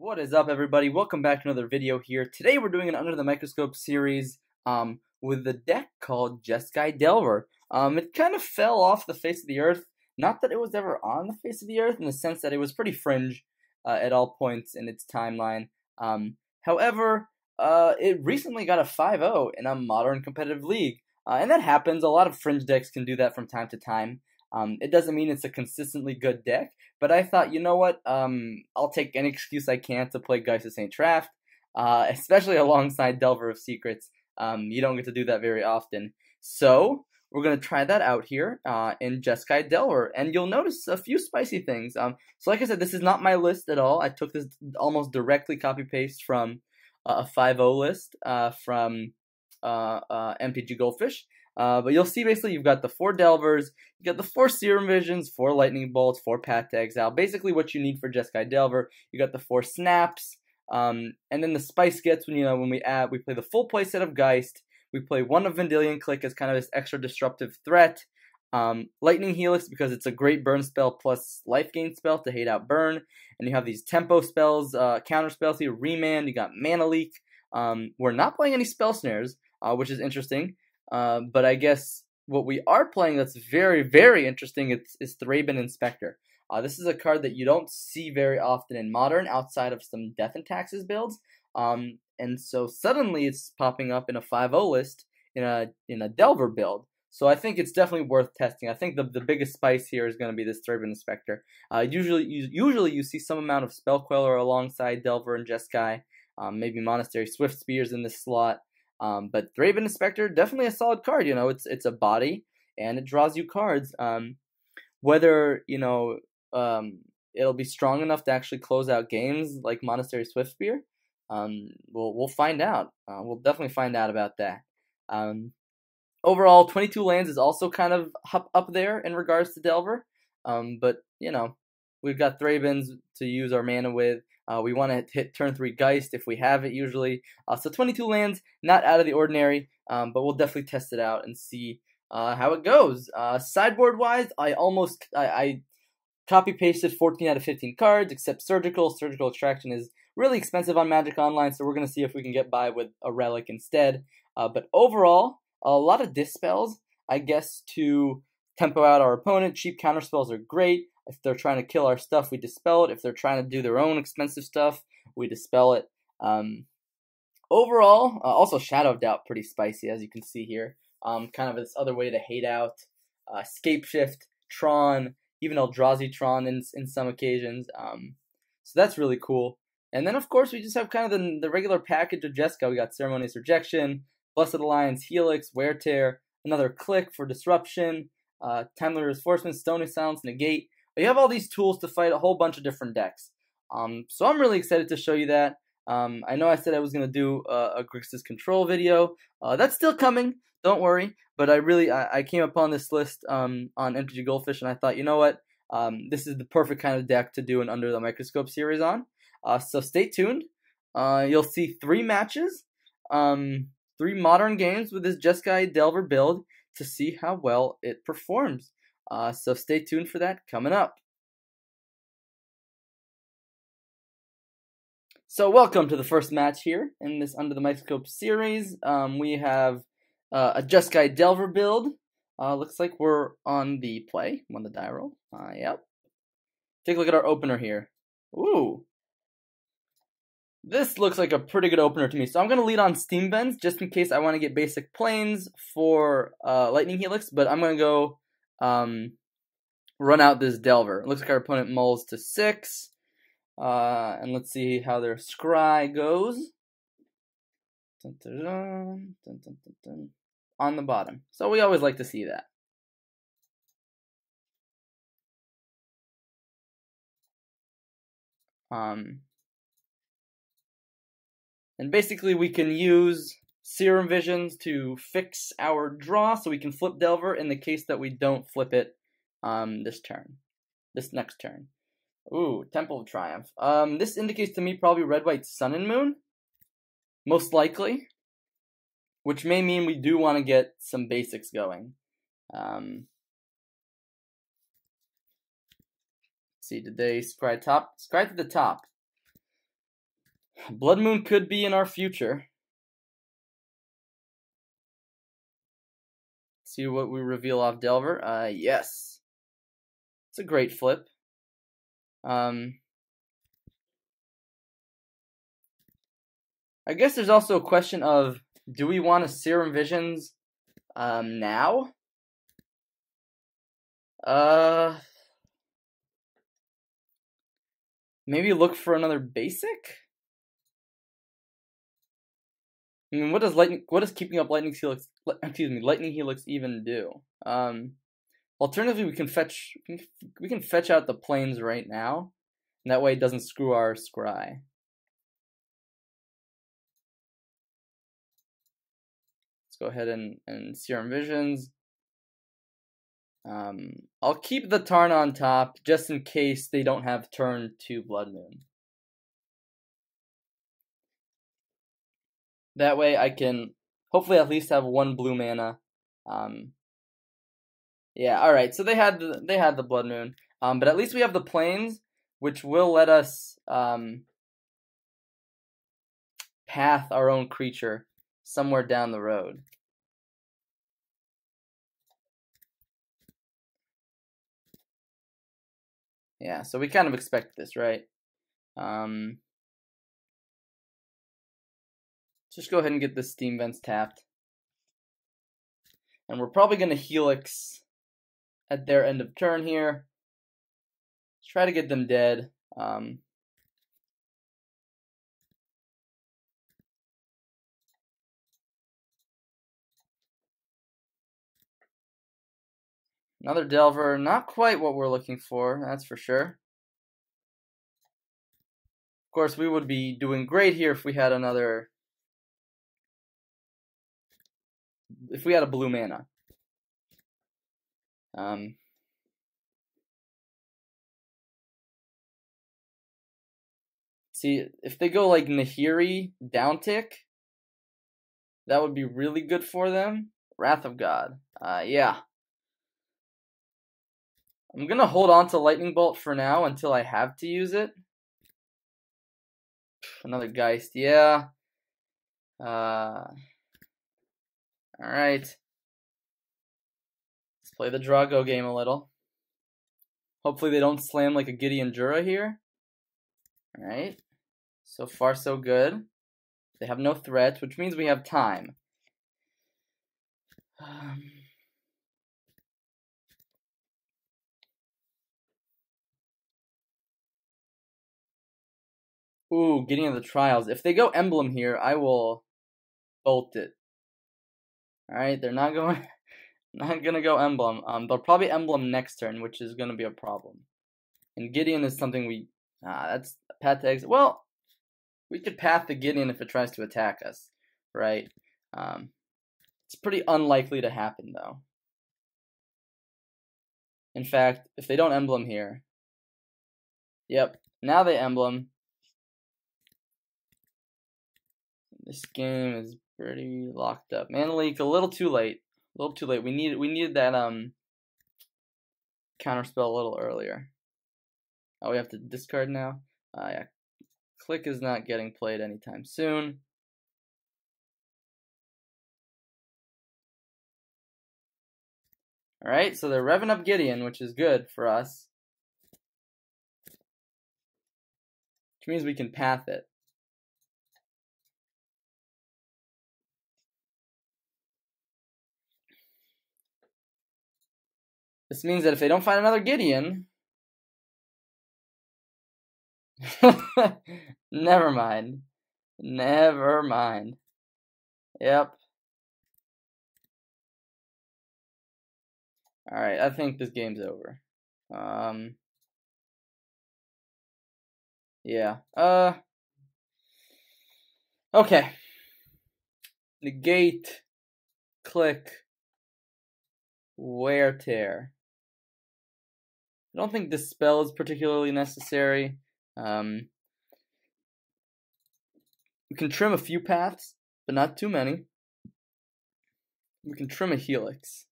What is up, everybody? Welcome back to another video here. Today we're doing an Under the Microscope series with the deck called Jeskai Delver. It kind of fell off the face of the earth. Not that it was ever on the face of the earth, in the sense that it was pretty fringe at all points in its timeline. However, it recently got a 5-0 in a modern competitive league. And that happens. A lot of fringe decks can do that from time to time. It doesn't mean it's a consistently good deck, but I thought, you know what, I'll take any excuse I can to play Geist of St. Traft, especially alongside Delver of Secrets. You don't get to do that very often. So, we're going to try that out here in Jeskai Delver, and you'll notice a few spicy things. So like I said, this is not my list at all. I took this almost directly copy-paste from a 5-0 list from MTG Goldfish. But you'll see basically you've got the 4 Delvers, you got the 4 Serum Visions, 4 Lightning Bolts, 4 Path to Exile, basically what you need for Jeskai Delver. You got the 4 Snaps, and then the spice gets when we play the full play set of Geist, we play 1 of Vendilion Click as kind of this extra disruptive threat, Lightning Helix because it's a great burn spell plus life gain spell to hate out burn, and you have these tempo spells, counter spells here, Remand, you got Mana Leak. We're not playing any Spell Snares, which is interesting. But I guess what we are playing that's very, very interesting is Thraben Inspector. This is a card that you don't see very often in Modern outside of some Death and Taxes builds. And so suddenly it's popping up in a 5-0 list in a Delver build. So I think it's definitely worth testing. I think the biggest spice here is going to be this Thraben Inspector. Usually you see some amount of Spell Queller alongside Delver and Jeskai. Maybe Monastery Swift Spears in this slot. But Thraben Inspector, definitely a solid card. It's a body, and it draws you cards. Whether, it'll be strong enough to actually close out games like Monastery Swift Spear, we'll find out. We'll definitely find out about that. Overall, 22 lands is also kind of up there in regards to Delver. But, we've got Thrabens to use our mana with. We want to hit turn 3 Geist if we have it usually. So 22 lands, not out of the ordinary, but we'll definitely test it out and see how it goes. Sideboard-wise, I copy-pasted 14 out of 15 cards, except Surgical. Surgical Extraction is really expensive on Magic Online, so we're going to see if we can get by with a Relic instead. But overall, a lot of Dispels, I guess, to tempo out our opponent. Cheap counterspells are great. If they're trying to kill our stuff, we dispel it. If they're trying to do their own expensive stuff, we dispel it. Overall, also Shadow Doubt, pretty spicy, as you can see here. Kind of this other way to hate out. Scapeshift, Tron, even Eldrazi Tron in some occasions. So that's really cool. And then, of course, we just have kind of the regular package of Jeskai. We got Ceremonious Rejection, Blessed Alliance, Helix, Wear Tear, another Click for Disruption, Timely Reinforcement, Stony Silence, Negate. You have all these tools to fight a whole bunch of different decks. So I'm really excited to show you that. I know I said I was going to do a Grixis Control video. That's still coming, don't worry. But I came upon this list on MTG Goldfish, and I thought, you know what? This is the perfect kind of deck to do an Under the Microscope series on. So stay tuned. You'll see 3 matches, 3 modern games with this Jeskai Delver build to see how well it performs. So stay tuned for that coming up. So welcome to the first match here in this Under the Microscope series. We have a Jeskai Delver build. Looks like we're on the play. I'm on the die roll. Yep. Take a look at our opener here. Ooh. This looks like a pretty good opener to me. So I'm going to lead on Steam Vents just in case I want to get basic planes for Lightning Helix. But I'm going to go run out this Delver. It looks like our opponent mulls to 6. And let's see how their scry goes. Dun, dun, dun, dun, dun, dun, dun. On the bottom. So we always like to see that. And basically we can use Serum Visions to fix our draw so we can flip Delver in the case that we don't flip it this next turn. Ooh, Temple of Triumph. This indicates to me probably Red, White, Sun, and Moon. Most likely. Which may mean we do want to get some basics going. See, did they scry to the top? Blood Moon could be in our future. See what we reveal off Delver. Yes. It's a great flip. I guess there's also a question of, do we want to Serum Visions now? Maybe look for another basic? I mean, what does keeping up Lightning Helix even do? Alternatively, we can fetch out the planes right now, and that way it doesn't screw our scry. Let's go ahead and Serum Visions. I'll keep the Tarn on top just in case they don't have turn 2 Blood Moon. That way I can hopefully at least have 1 blue mana. Yeah, alright, so they had the Blood Moon. But at least we have the planes, which will let us path our own creature somewhere down the road. Yeah, so we kind of expect this, right? Just go ahead and get the Steam Vents tapped. And we're probably going to Helix at their end of turn here. Let's try to get them dead. Another Delver, not quite what we're looking for, that's for sure. Of course, we would be doing great here if we had another... If we had a blue mana. See, if they go like Nahiri downtick, that would be really good for them. Wrath of God. Yeah. I'm going to hold on to Lightning Bolt for now until I have to use it. Another Geist, yeah. Alright. Let's play the Drago game a little. Hopefully they don't slam like a Gideon Jura here. Alright. So far so good. They have no threats, which means we have time. Ooh, Gideon of the Trials. If they go Emblem here, I will bolt it. Alright, they're not gonna go Emblem. They'll probably Emblem next turn, which is gonna be a problem. And Gideon is something we that's path to exit. Well, we could path the Gideon if it tries to attack us, right? It's pretty unlikely to happen though. In fact, if they don't Emblem here, yep, now they Emblem. This game is pretty locked up. Mana Leak, a little too late. A little too late. We needed that counterspell a little earlier. Oh, we have to discard now? Yeah. Click is not getting played anytime soon. Alright, so they're revving up Gideon, which is good for us. Which means we can path it. This means that if they don't find another Gideon... Never mind. Never mind. Yep. Alright, I think this game's over. Yeah. Okay. Negate. Click. Wear Tear. I don't think this spell is particularly necessary. We can trim a few paths, but not too many. We can trim a Helix.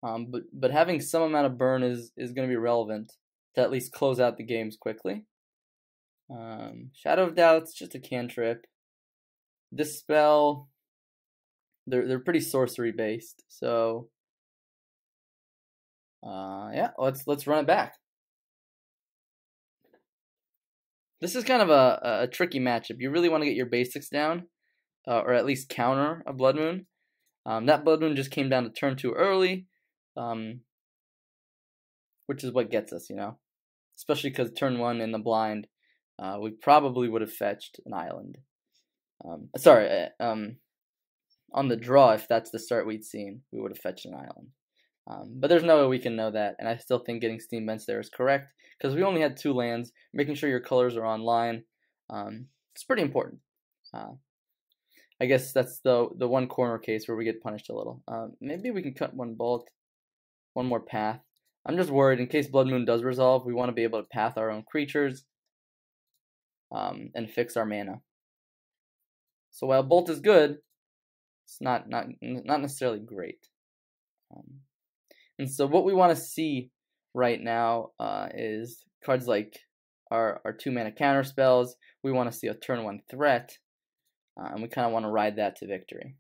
But having some amount of burn is going to be relevant to at least close out the games quickly. Shadow of Doubt's just a cantrip. Dispel, they're pretty sorcery based, so yeah, let's run it back. This is kind of a tricky matchup. You really want to get your basics down, or at least counter a Blood Moon. That Blood Moon just came down to turn 2 early, which is what gets us, you know. Especially because turn 1 in the blind, we probably would have fetched an island. On the draw, if that's the start we'd seen, we would have fetched an island. But there's no way we can know that, and I still think getting Steam Vents there is correct, because we only had 2 lands. Making sure your colors are online, it's pretty important. I guess that's the one corner case where we get punished a little. Maybe we can cut one bolt, one more path. I'm just worried in case Blood Moon does resolve, we want to be able to path our own creatures, and fix our mana. So while bolt is good, it's not necessarily great. And so what we want to see right now is cards like our 2-mana counter spells. We want to see a turn 1 threat, and we kind of want to ride that to victory.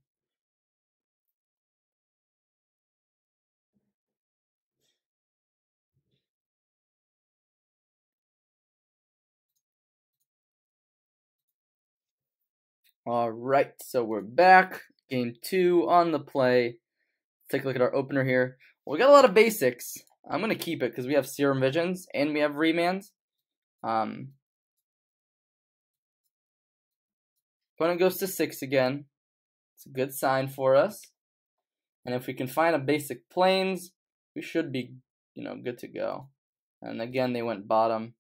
Alright, so we're back. Game 2 on the play. Take a look at our opener here. Well, we got a lot of basics. I'm going to keep it because we have Serum Visions and we have Remands. Opponent goes to 6 again. It's a good sign for us. And if we can find a basic Plains, we should be, good to go. And again, they went bottom.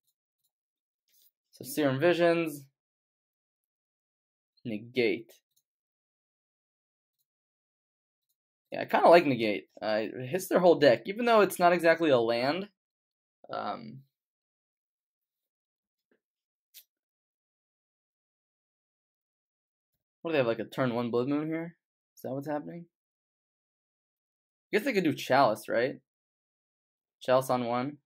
So Serum Visions, negate. Yeah, I kind of like negate. It hits their whole deck, even though it's not exactly a land. What do they have, like a turn 1 Blood Moon here? Is that what's happening? I guess they could do Chalice, right? Chalice on 1.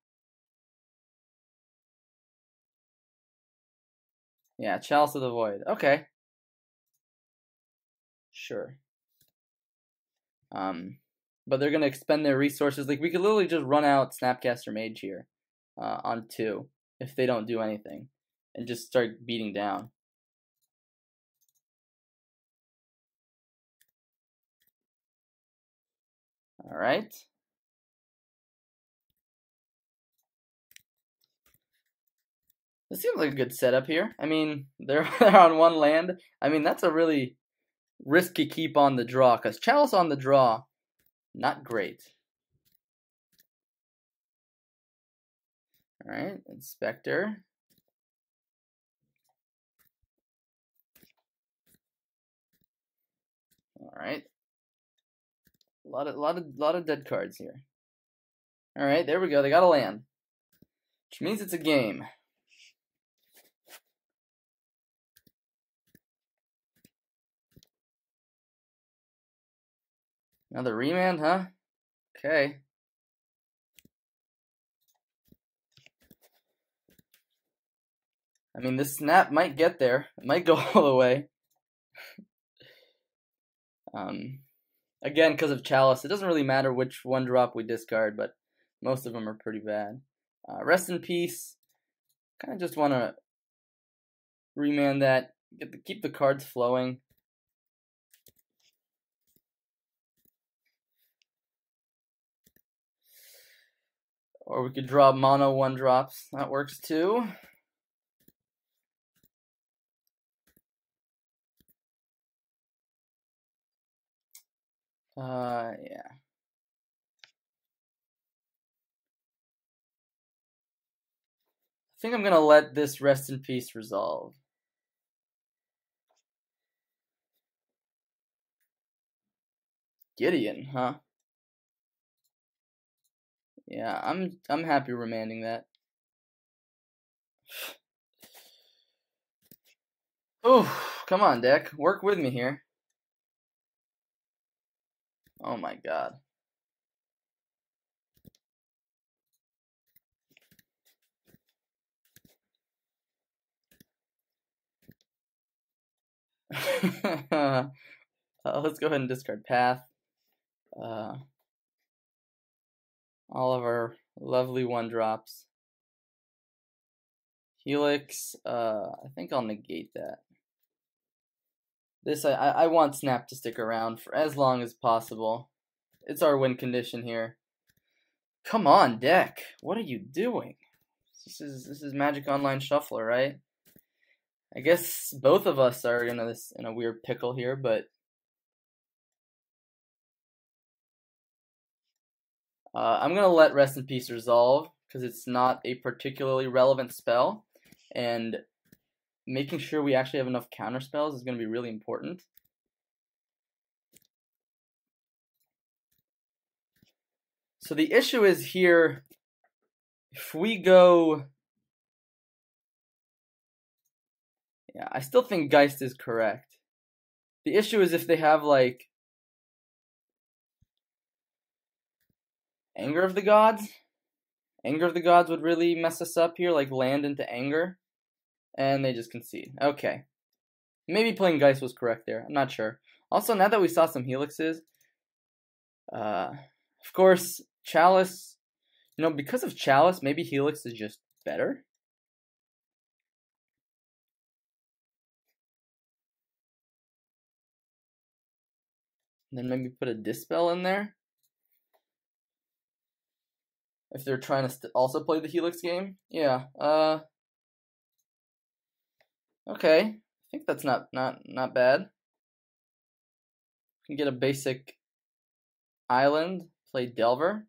Yeah, Chalice of the Void. Okay. Sure. But they're going to expend their resources. Like, we could literally just run out Snapcaster Mage here on 2 if they don't do anything and just start beating down. Alright. This seems like a good setup here. I mean, they're on 1 land. I mean, that's a really risky keep on the draw, because Chalice on the draw, not great. Alright, Inspector. Alright. A lot of dead cards here. Alright, there we go. They got a land. Which means it's a game. Another remand, huh? Okay. I mean, this snap might get there. It might go all the way. Again, because of Chalice, it doesn't really matter which 1-drop we discard, but most of them are pretty bad. Rest in Peace. Kind of just want to remand that. Keep the cards flowing. Or we could draw mono 1-drops. That works too. Yeah. I think I'm going to let this Rest in Peace resolve. Gideon, huh? Yeah, I'm happy remanding that. Oh, come on, deck. Work with me here. Oh my god. Let's go ahead and discard path. All of our lovely 1-drops. Helix, I think I'll negate that. This, I want Snap to stick around for as long as possible. It's our win condition here. Come on, deck. What are you doing? This is Magic Online Shuffler, right? I guess both of us are in a weird pickle here, but I'm gonna let Rest in Peace resolve because it's not a particularly relevant spell, and making sure we actually have enough counter spells is gonna be really important. So the issue is here, if we go, yeah, I still think Geist is correct. The issue is if they have like Anger of the Gods. Anger of the Gods would really mess us up here, like land into Anger. And they just concede. Okay. Maybe playing Geist was correct there. I'm not sure. Also, now that we saw some Helixes, of course, Chalice, because of Chalice, maybe Helix is just better. And then maybe put a Dispel in there. If they're trying to also play the Helix game. Yeah. Okay. I think that's not bad. We can get a basic island, play Delver.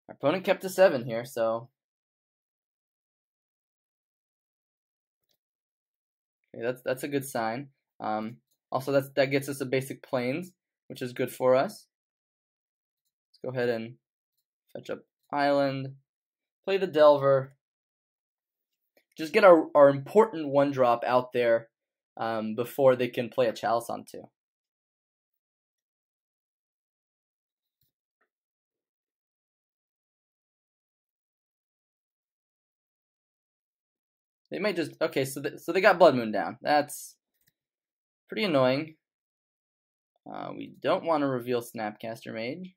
Our opponent kept to 7 here, so okay, that's a good sign. Also, that gets us a basic Plains, which is good for us. Let's go ahead and fetch up island, play the Delver. Just get our important 1-drop out there before they can play a Chalice on 2. They might just, okay, so they got Blood Moon down. That's pretty annoying. We don't want to reveal Snapcaster Mage.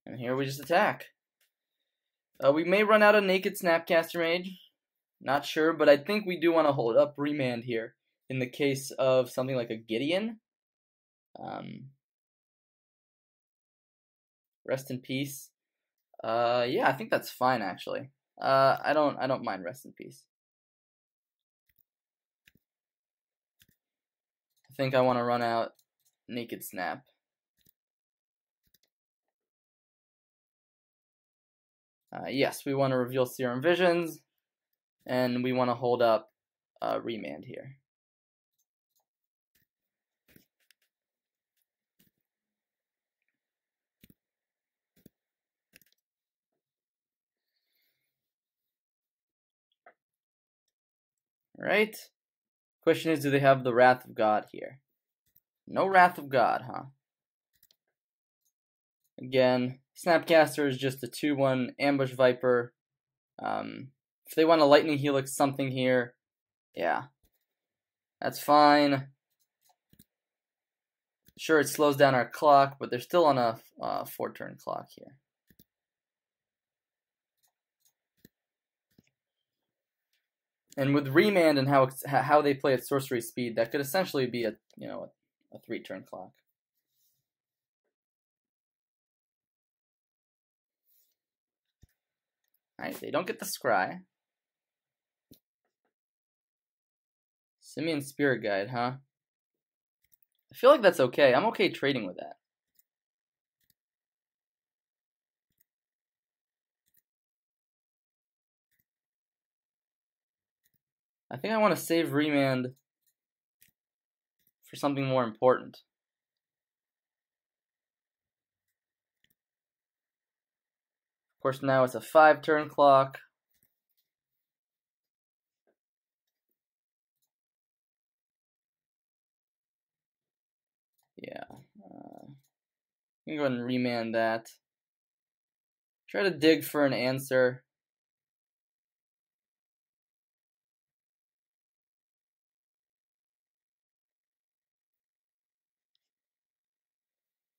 And here we just attack. We may run out of Naked Snapcaster Mage. Not sure, but I think we do want to hold up Remand here in the case of something like a Gideon. Rest in Peace. Yeah, I think that's fine actually. I don't mind Rest in Peace. I think I want to run out Naked Snap. Yes, we want to reveal Serum Visions, and we want to hold up Remand here. Right? Question is, do they have the Wrath of God here? No Wrath of God, huh? Again, Snapcaster is just a 2/1 Ambush Viper. If they want a Lightning Helix something here, yeah, that's fine. Sure, it slows down our clock, but they're still on a 4-turn clock here. And with Remand and how they play at sorcery speed, that could essentially be a 3-turn clock. Alright, they don't get the Scry. Simian Spirit Guide, huh? I feel like that's okay. I'm okay trading with that. I think I want to save Remand for something more important. Of course, now it's a 5-turn clock. Yeah. You can go ahead and Remand that. Try to dig for an answer.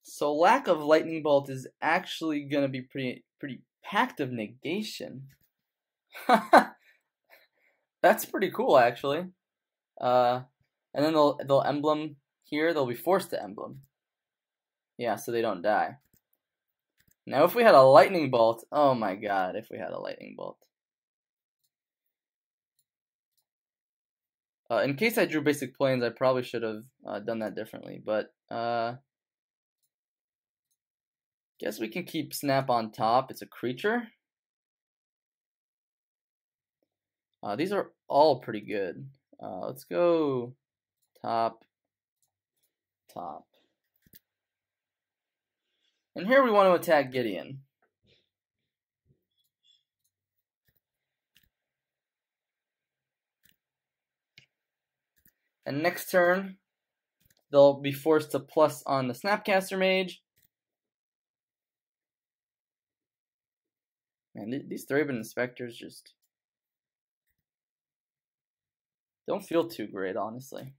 So lack of lightning bolt is actually gonna be pretty packed of negation. That's pretty cool, actually. And then they'll emblem here. They'll be forced to emblem. Yeah, so they don't die. Now, if we had a lightning bolt, oh my god, if we had a lightning bolt. In case I drew basic planes, I probably should have done that differently, but guess we can keep Snap on top. It's a creature. These are all pretty good. Let's go top, top. And here we want to attack Gideon. And next turn, they'll be forced to plus on the Snapcaster Mage. Man, these Thraben Inspectors just don't feel too great, honestly.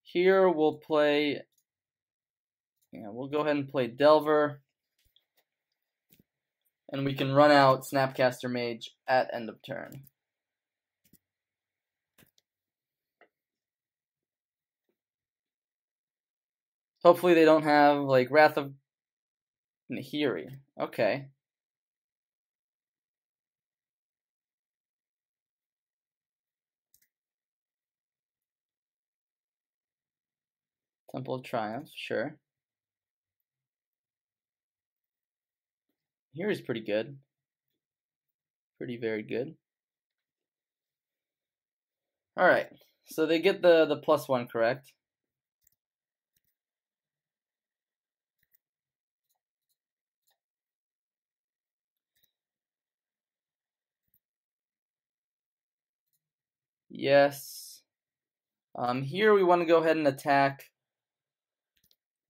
Here we'll play, we'll go ahead and play Delver. And we can run out Snapcaster Mage at end of turn. Hopefully they don't have, like, Wrath of Nahiri. Okay. Temple of Triumph, sure. Nahiri's pretty good. Pretty very good. Alright, so they get the +1 correct. Yes. Here we want to go ahead and attack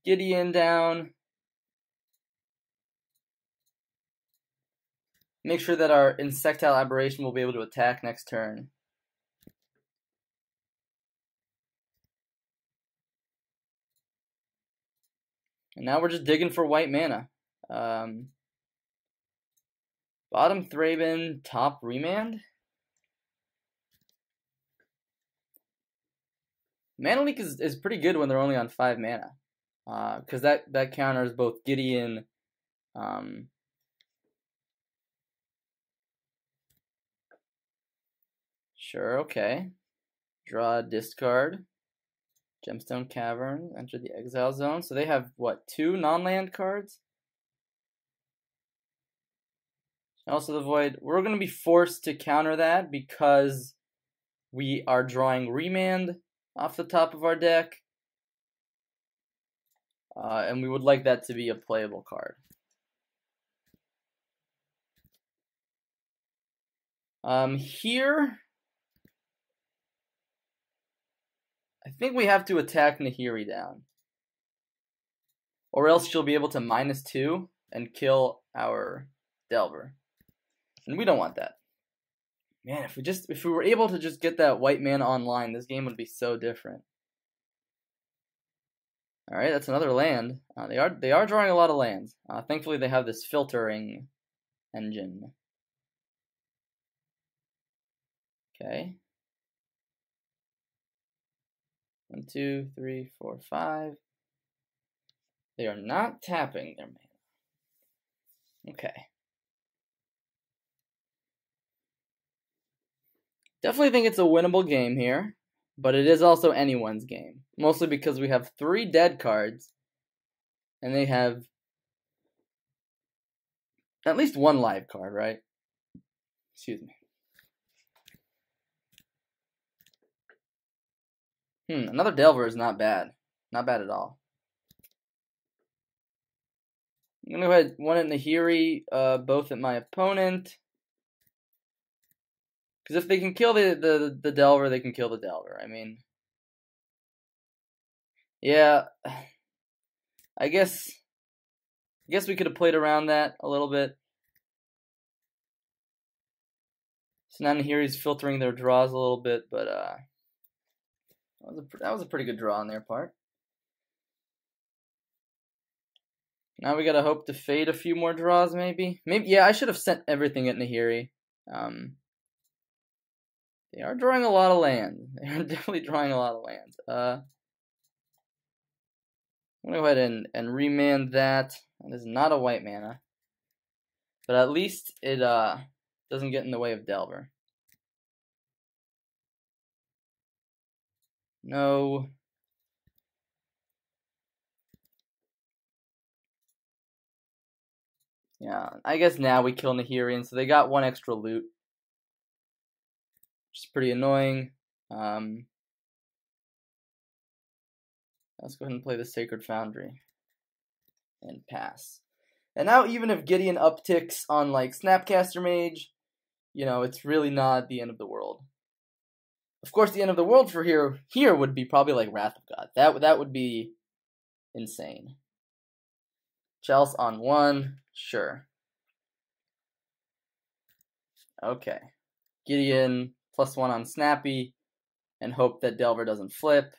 Gideon down. Make sure that our Insectile Aberration will be able to attack next turn. And now we're just digging for white mana. Bottom Thraben, top Remand. Mana Leak is pretty good when they're only on 5 mana. Because that counters both Gideon, sure, okay. Draw, discard. Gemstone Cavern, enter the exile zone. So they have, what, 2 non-land cards? Also the Void. We're going to be forced to counter that because we are drawing Remand off the top of our deck. And we would like that to be a playable card. Here, I think we have to attack Nahiri down. Or else she'll be able to -2 and kill our Delver. And we don't want that. Man, if we were able to just get that white mana online, this game would be so different. Alright, that's another land. They are drawing a lot of lands. Thankfully they have this filtering engine. Okay. 1, 2, 3, 4, 5. They are not tapping their mana. Okay. Definitely think it's a winnable game here, but it is also anyone's game. Mostly because we have 3 dead cards, and they have at least 1 live card, right? Excuse me. Another Delver is not bad. Not bad at all. I'm going to go ahead, 1 at Nahiri, both at my opponent. Because if they can kill the Delver, they can kill the Delver. I mean, yeah, I guess I guess we could have played around that a little bit. So now here he's filtering their draws a little bit, but that was a pretty good draw on their part. Now we gotta hope to fade a few more draws, maybe. Yeah, I should have sent everything at Nahiri. They are drawing a lot of land. They are definitely drawing a lot of land. I'm gonna go ahead and remand that. That is not a white mana, but at least it doesn't get in the way of Delver. No. Yeah, I guess now we kill Nahiri, so they got one extra loot, which is pretty annoying. Let's go ahead and play the Sacred Foundry and pass. And now even if Gideon upticks on like Snapcaster Mage, you know, it's really not the end of the world. Of course, the end of the world for here would be probably like Wrath of God. That would be insane. Chels on 1, sure. Okay. Gideon +1 on Snappy, and hope that Delver doesn't flip.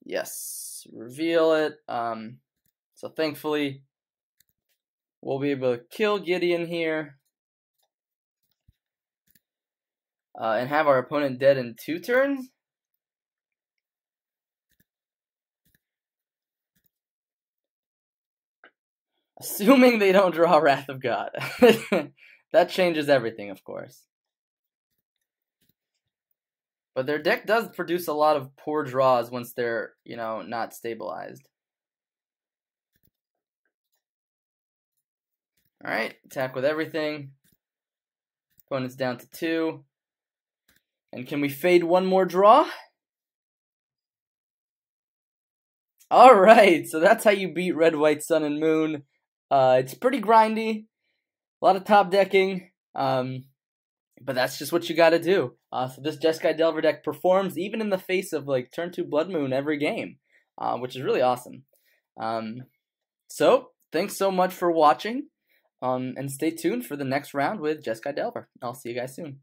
Yes, reveal it. So thankfully, we'll be able to kill Gideon here. And have our opponent dead in 2 turns? Assuming they don't draw Wrath of God. That changes everything, of course. But their deck does produce a lot of poor draws once they're, you know, not stabilized. Alright, attack with everything. Opponent's down to 2. And can we fade one more draw? Alright, so that's how you beat Red, White, Sun, and Moon. It's pretty grindy. A lot of top decking. But that's just what you gotta do. So this Jeskai Delver deck performs even in the face of like turn 2 Blood Moon every game, which is really awesome. So thanks so much for watching, and stay tuned for the next round with Jeskai Delver. I'll see you guys soon.